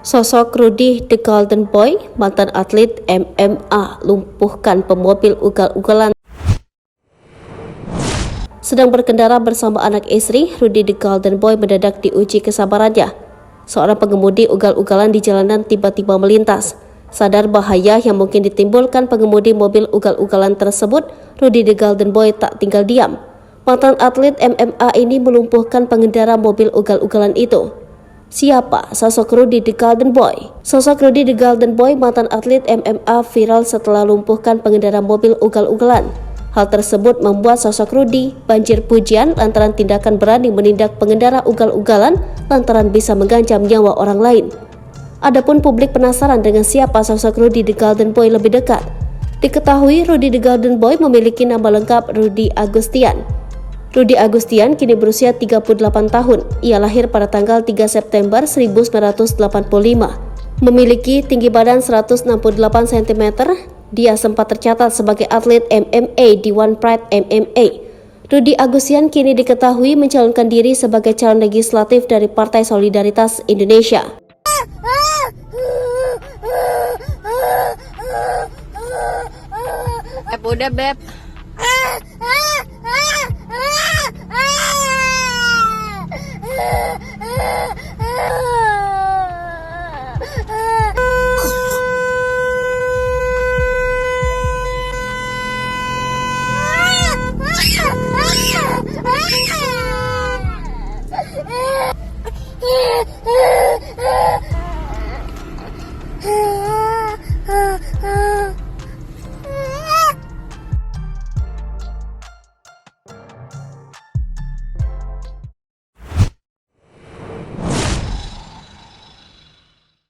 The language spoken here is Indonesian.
Sosok Rudy The Golden Boy, mantan atlet MMA, lumpuhkan pemobil ugal-ugalan. Sedang berkendara bersama anak istri, Rudy The Golden Boy mendadak diuji kesabarannya. Seorang pengemudi ugal-ugalan di jalanan tiba-tiba melintas. Sadar bahaya yang mungkin ditimbulkan pengemudi mobil ugal-ugalan tersebut, Rudy The Golden Boy tak tinggal diam. Mantan atlet MMA ini melumpuhkan pengendara mobil ugal-ugalan itu. Siapa sosok Rudy The Golden Boy? Sosok Rudy The Golden Boy, mantan atlet MMA, viral setelah lumpuhkan pengendara mobil ugal-ugalan. Hal tersebut membuat sosok Rudy banjir pujian lantaran tindakan berani menindak pengendara ugal-ugalan lantaran bisa mengancam nyawa orang lain. Adapun publik penasaran dengan siapa sosok Rudy The Golden Boy lebih dekat. Diketahui Rudy The Golden Boy memiliki nama lengkap Rudy Agustian. Rudy Agustian kini berusia 38 tahun. Ia lahir pada tanggal 3 September 1985. Memiliki tinggi badan 168 cm. Dia sempat tercatat sebagai atlet MMA di One Pride MMA. Rudy Agustian kini diketahui mencalonkan diri sebagai calon legislatif dari Partai Solidaritas Indonesia. Udah, Beb.